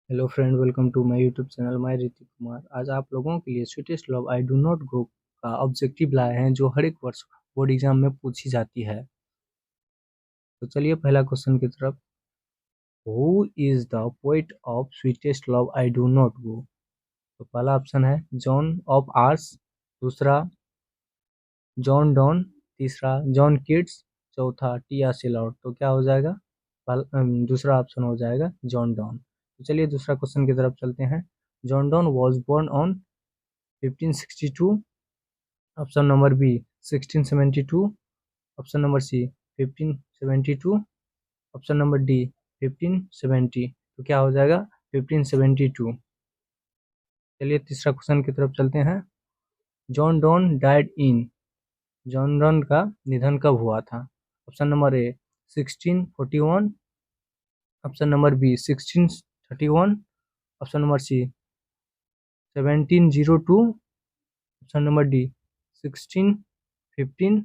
Hello friend, welcome to my YouTube channel my Ritik Kumar. आज आप लोगों के लिए sweetest love I do not go का ऑब्जेक्टिव लाए हैं जो हर एक वर्ष बोर्ड एग्जाम में पूछी जाती है। तो चलिए पहला क्वेश्चन की तरफ। Who is the poet of sweetest love I do not गो? तो पहला ऑप्शन है जॉन ऑफ आर्स, दूसरा जॉन डॉन, तीसरा जॉन किट्स, चौथा टी सिलॉट। तो क्या हो जाएगा? दूसरा ऑप्शन हो जाएगा जॉन डॉन। तो चलिए दूसरा क्वेश्चन की तरफ चलते हैं। John Donne was born on 1562, option number B 1672, option number C 1572, option number D 1570। तो क्या हो जाएगा? 1572। चलिए तीसरा क्वेश्चन की तरफ चलते हैं। John Donne died in, John Donne का निधन कब हुआ था? Option number A 1641, option number B 1631, option number C 1702, option number D 1615।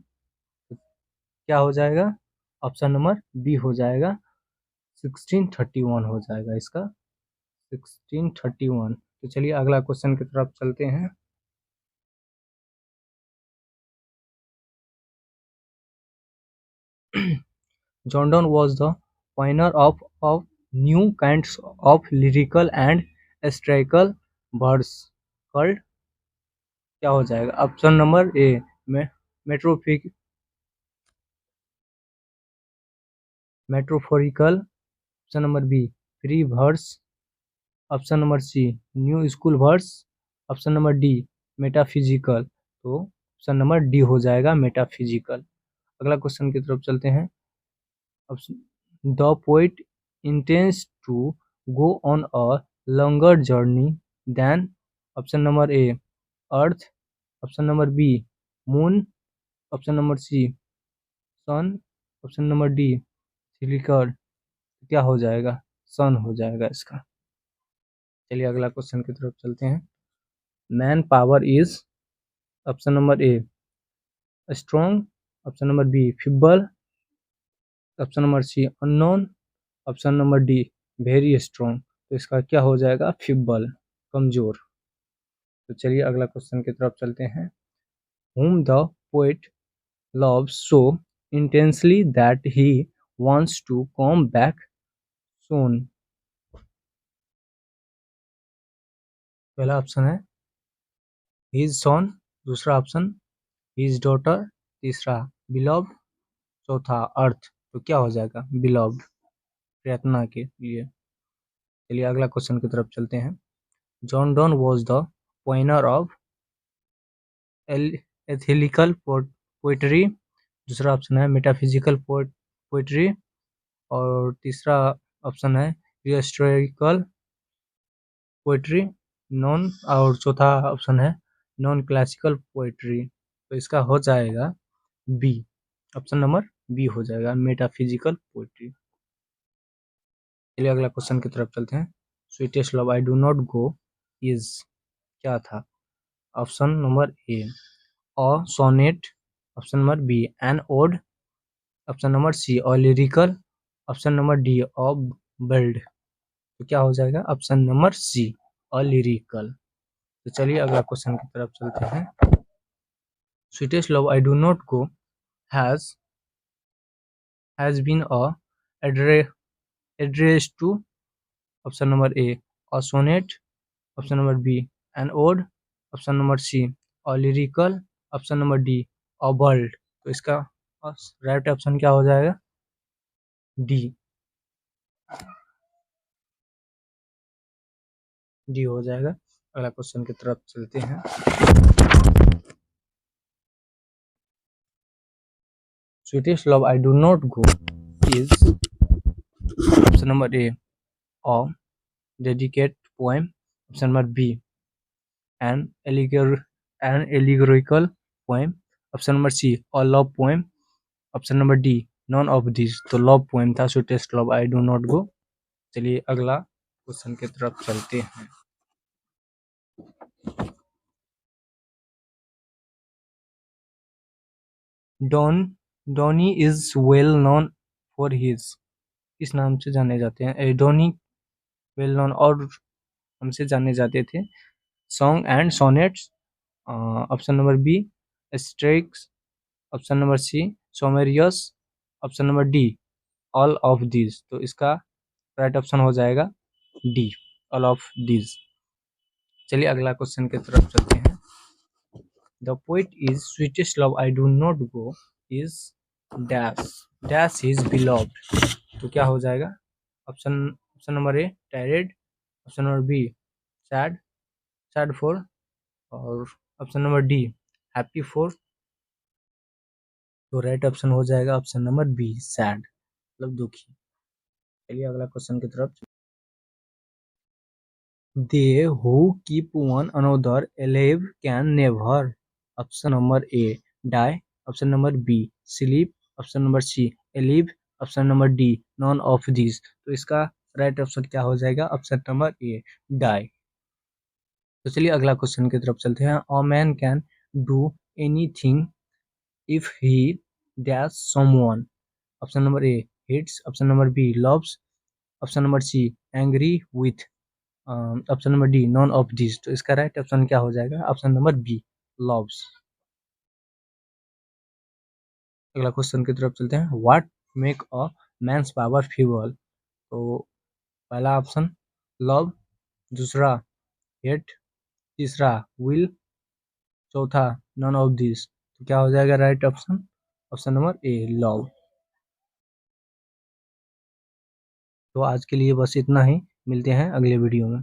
क्या हो जाएगा? ऑप्शन नंबर बी हो जाएगा 1631 हो जाएगा इसका 1631। तो चलिए अगला क्वेश्चन की तरफ चलते हैं। John Donne was the pioneer of new kinds of lyrical and satirical verse called। क्या हो जाएगा? Option number A metaphoric metaphorical, option number B free verse, option number C new school verse, option number D metaphysical. तो option number D हो जाएगा metaphysical. अगला question की तरफ चलते हैं। The poet intends to go on a longer journey than, option number A earth, option number B moon, option number C sun, option number D सिलिकर। क्या हो जाएगा? सन हो जाएगा इसका। चलिए अगला क्वेश्चन की तरफ चलते हैं। Man power is, option number A strong, option number B feeble, option number C unknown, option number D very strong. तो इसका क्या हो जाएगा? फिबल, कमजोर। तो चलिए अगला क्वेश्चन की तरफ चलते हैं। whom the poet loves so intensely that he wants to come back soon। पहला ऑप्शन है his son, दूसरा ऑप्शन his daughter, तीसरा beloved, चौथा अर्थ। तो क्या हो जाएगा? beloved, प्रियतना के लिए। चलिए अगला क्वेश्चन की तरफ चलते हैं। John Donne was the pioneer of ethical poetry, दूसरा ऑप्शन है मेटाफिजिकल पोइट्री, और तीसरा ऑप्शन है हिस्टोरिकल पोइट्री नॉन, और चौथा ऑप्शन है नॉन क्लासिकल पोइट्री। तो इसका हो जाएगा बी, ऑप्शन नंबर बी हो जाएगा मेटाफिजिकल पोइट्री। चलिए अगला क्वेश्चन की तरफ चलते हैं। Sweetest love I do not go is क्या था? Option number A a sonnet, option number B an ode, option number C a lyrical, option number D a bird. तो क्या हो जाएगा? Option number C a lyrical. तो चलिए अगला question की तरफ चलते हैं। Sweetest love I do not go has has been address to, option number A a sonnet, option number B an ode, option number C a lyrical, option number D a bird. तो इसका right option क्या हो जाएगा? D, D हो जाएगा। अगला question की तरफ चलते हैं। Sweetest love I do not go is, option number A a dedicate poem, option number B an allegorical poem, option number C a love poem, option number D none of this. तो love poem था sweetest love I do not go. चलिए अगला question की तरफ चलते हैं। Donne Donne is well known for his, इस नाम से जाने जाते हैं। डॉनी वेल नोन और हमसे जाने जाते थे। Song and sonnets, option number B स्ट्रेक्स, ऑप्शन नंबर सी सोमेरियस, option number D all of these. तो इसका राइट ऑप्शन हो जाएगा डी, ऑल ऑफ दीज। चलिए अगला क्वेश्चन की तरफ चलते हैं। The poet is sweetest love I do not go is dash dash is beloved. तो क्या हो जाएगा? Option option number A tired, option number B sad, sad for, और option number D happy for. तो राइट ऑप्शन हो जाएगा option number B sad, मतलब दुखी। चलिए अगला क्वेश्चन की तरफ। They who keep one another alive can never. Option number A die, option number B sleep, option number C alive, option number D none of this. तो इसका right option क्या हो जाएगा? Option number A die. तो चलिए अगला question की तरफ चलते हैं। A man can do anything if he dash someone। Option number A hates, option number B loves, option number C angry with, option number D none of this. तो इसका right option क्या हो जाएगा? Option number B loves। अगला question की तरफ चलते हैं। What make a man's power feeble. तो पहला ऑप्शन लव, दूसरा हेट, तीसरा विल, चौथा नॉन ऑफ दिस। तो क्या हो जाएगा right option? Option number A love. तो आज के लिए बस इतना ही, मिलते हैं अगले वीडियो में।